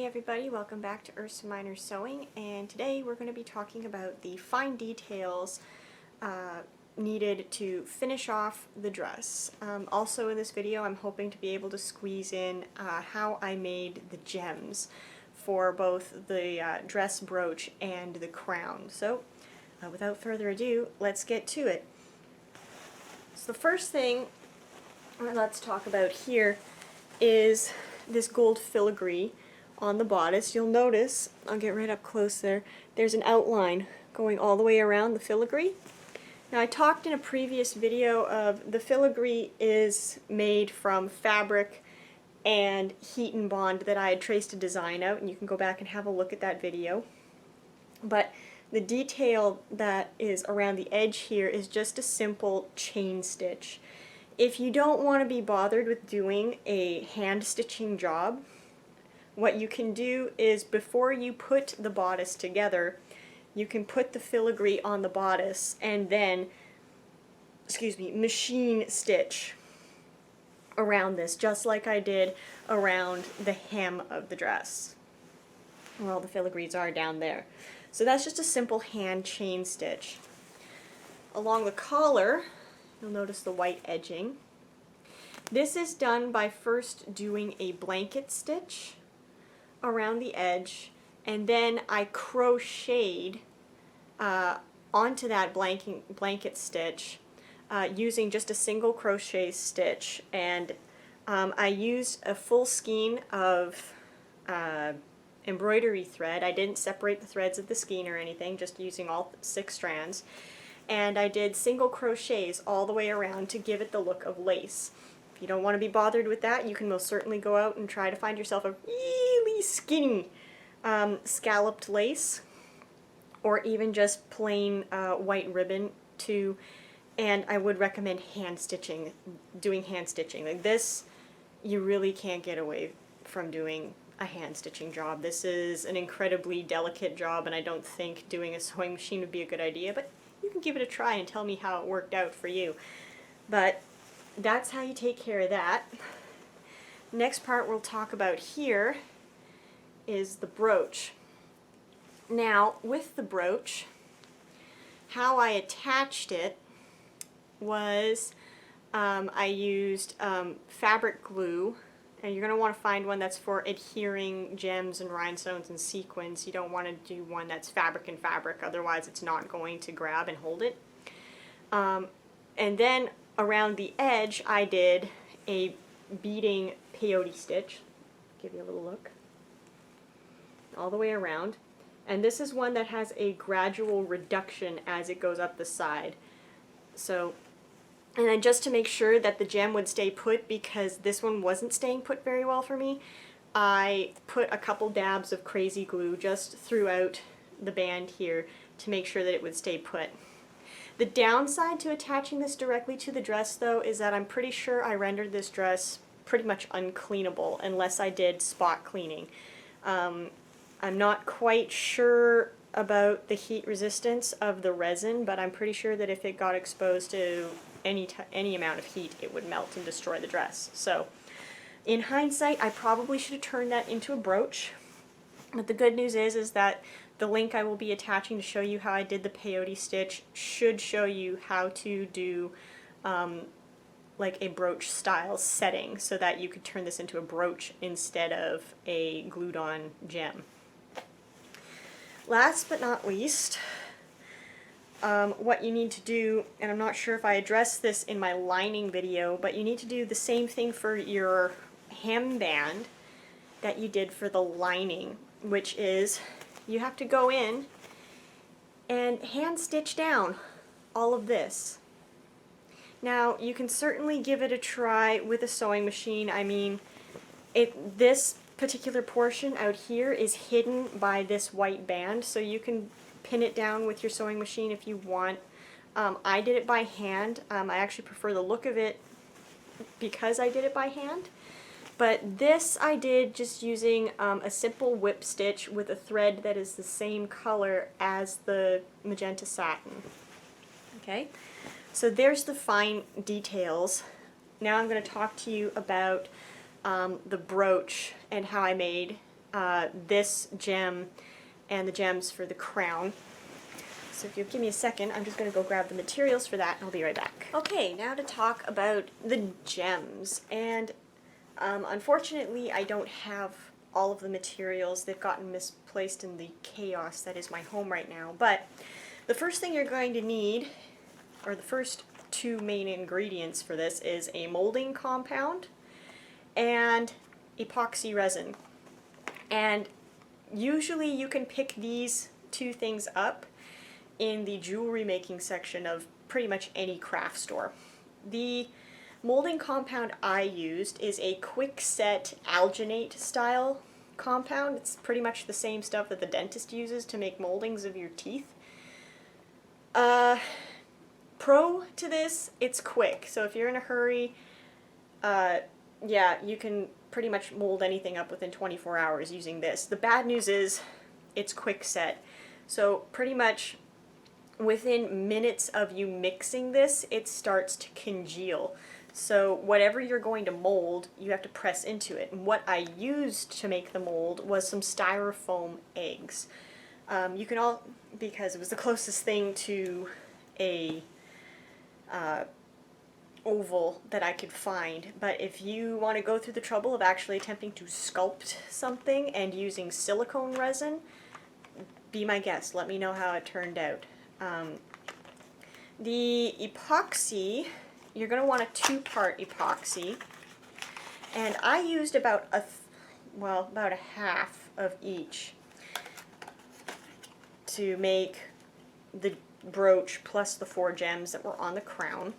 Hey everybody, welcome back to Ursa Minor Sewing, and today we're going to be talking about the fine details needed to finish off the dress. Also in this video I'm hoping to be able to squeeze in how I made the gems for both the dress brooch and the crown. So without further ado, let's get to it. So the first thing let's talk about here is this gold filigree on the bodice. You'll notice, I'll get right up close there, there's an outline going all the way around the filigree. Now I talked in a previous video of the filigree is made from fabric and heat and bond that I had traced a design out, and you can go back and have a look at that video. But the detail that is around the edge here is just a simple chain stitch. If you don't want to be bothered with doing a hand stitching job, what you can do is before you put the bodice together, you can put the filigree on the bodice and then, machine stitch around this, just like I did around the hem of the dress, where all the filigrees are down there. So that's just a simple hand chain stitch. Along the collar, you'll notice the white edging. This is done by first doing a blanket stitch around the edge, and then I crocheted onto that blanket stitch using just a single crochet stitch, and I used a full skein of embroidery thread. I didn't separate the threads of the skein or anything, just using all 6 strands, and I did single crochets all the way around to give it the look of lace. If you don't want to be bothered with that, you can most certainly go out and try to find yourself a really skinny scalloped lace, or even just plain white ribbon too. And I would recommend hand stitching, doing hand stitching. Like this, you really can't get away from doing a hand stitching job. This is an incredibly delicate job, and I don't think doing a sewing machine would be a good idea, but you can give it a try and tell me how it worked out for you. But that's how you take care of that. Next part we'll talk about here is the brooch. Now, with the brooch, how I attached it was I used fabric glue, and you're going to want to find one that's for adhering gems and rhinestones and sequins. You don't want to do one that's fabric and fabric, otherwise it's not going to grab and hold it. And then around the edge I did a beading peyote stitch. Give you a little look. All the way around. And this is one that has a gradual reduction as it goes up the side. So, and then just to make sure that the gem would stay put, because this one wasn't staying put very well for me, I put a couple dabs of crazy glue just throughout the band here to make sure that it would stay put. The downside to attaching this directly to the dress, though, is that I'm pretty sure I rendered this dress pretty much uncleanable unless I did spot cleaning. I'm not quite sure about the heat resistance of the resin, but I'm pretty sure that if it got exposed to any amount of heat, it would melt and destroy the dress. So, in hindsight, I probably should have turned that into a brooch. But the good news is that the link I will be attaching to show you how I did the peyote stitch should show you how to do like a brooch style setting, so that you could turn this into a brooch instead of a glued on gem. Last but not least, what you need to do, and I'm not sure if I addressed this in my lining video, but you need to do the same thing for your hem band that you did for the lining, which is you have to go in and hand stitch down all of this. Now, you can certainly give it a try with a sewing machine. I mean, this particular portion out here is hidden by this white band, so you can pin it down with your sewing machine if you want. I did it by hand. I actually prefer the look of it because I did it by hand. But this I did just using a simple whip stitch with a thread that is the same color as the magenta satin. Okay, so there's the fine details. Now I'm going to talk to you about the brooch and how I made this gem and the gems for the crown. So if you'll give me a second, I'm just going to go grab the materials for that and I'll be right back. Okay, now to talk about the gems. And unfortunately I don't have all of the materials. They've gotten misplaced in the chaos that is my home right now. But the first thing you're going to need, or the first two main ingredients for this, is a molding compound and epoxy resin. And usually you can pick these two things up in the jewelry making section of pretty much any craft store. The molding compound I used is a quick set alginate style compound. It's pretty much the same stuff that the dentist uses to make moldings of your teeth. Pro to this, it's quick. So if you're in a hurry, yeah, you can pretty much mold anything up within 24 hours using this. The bad news is it's quick set. So pretty much within minutes of you mixing this, it starts to congeal. So whatever you're going to mold, you have to press into it. And what I used to make the mold was some styrofoam eggs. You can all, because it was the closest thing to a oval that I could find. But if you want to go through the trouble of actually attempting to sculpt something and using silicone resin, be my guest. Let me know how it turned out. The epoxy, you're going to want a 2-part epoxy, and I used about about a half of each to make the brooch plus the 4 gems that were on the crown.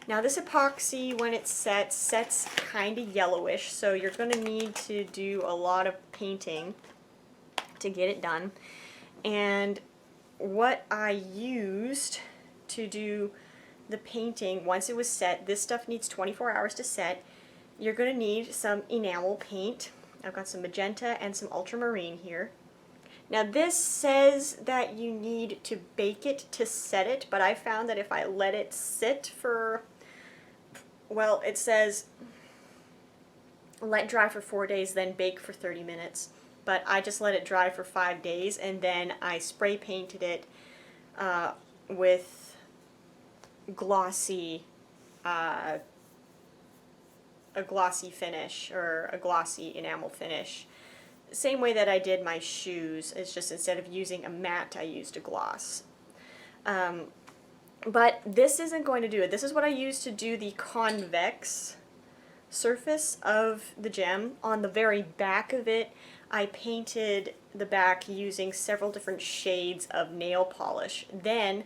Now this epoxy, when it sets kind of yellowish, so you're going to need to do a lot of painting to get it done. And what I used to do the painting, once it was set, this stuff needs 24 hours to set. You're going to need some enamel paint. I've got some magenta and some ultramarine here. Now this says that you need to bake it to set it, but I found that if I let it sit for, well, it says let dry for 4 days, then bake for 30 minutes. But I just let it dry for 5 days, and then I spray painted it with glossy, a glossy finish, or a glossy enamel finish. Same way that I did my shoes. It's just instead of using a matte, I used a gloss. But this isn't going to do it. This is what I used to do the convex surface of the gem. On the very back of it, I painted the back using several different shades of nail polish. Then,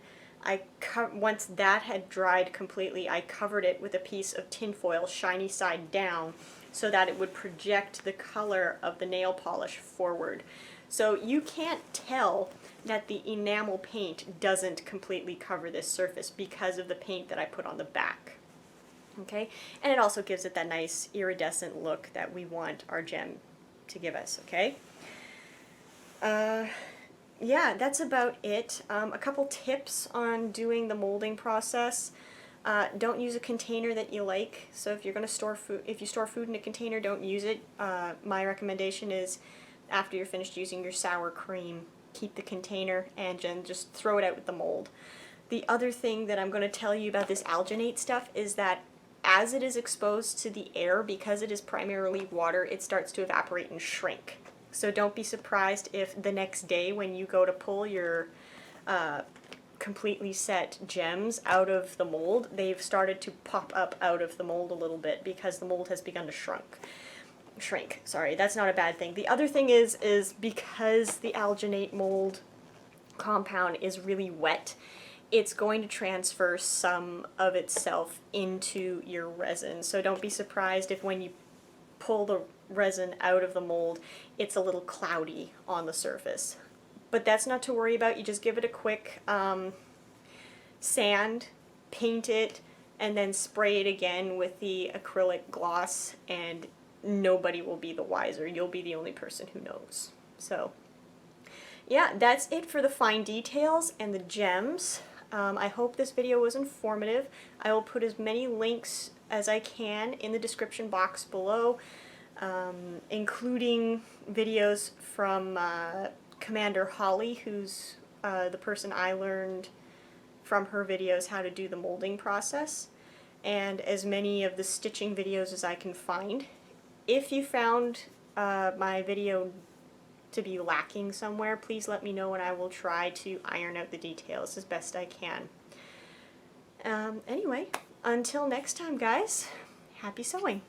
once that had dried completely, I covered it with a piece of tinfoil, shiny side down, so that it would project the color of the nail polish forward. So you can't tell that the enamel paint doesn't completely cover this surface because of the paint that I put on the back. Okay? And it also gives it that nice iridescent look that we want our gem to give us, okay? Yeah, that's about it. A couple tips on doing the molding process. Don't use a container that you like. So if you're going to store food, if you store food in a container, don't use it. My recommendation is after you're finished using your sour cream, keep the container and then just throw it out with the mold. The other thing that I'm going to tell you about this alginate stuff is that as it is exposed to the air, because it is primarily water, it starts to evaporate and shrink. So don't be surprised if the next day when you go to pull your completely set gems out of the mold, they've started to pop up out of the mold a little bit because the mold has begun to shrink. Sorry, that's not a bad thing. The other thing is because the alginate mold compound is really wet, it's going to transfer some of itself into your resin. So don't be surprised if when you pull the resin out of the mold, it's a little cloudy on the surface. But that's not to worry about. You just give it a quick sand, paint it, and then spray it again with the acrylic gloss, and nobody will be the wiser. You'll be the only person who knows. So yeah, that's it for the fine details and the gems. I hope this video was informative. I will put as many links as I can in the description box below. including videos from Commander Holly, who's the person I learned from her videos how to do the molding process, and as many of the stitching videos as I can find. If you found my video to be lacking somewhere, please let me know and I will try to iron out the details as best I can. Anyway, until next time guys, happy sewing!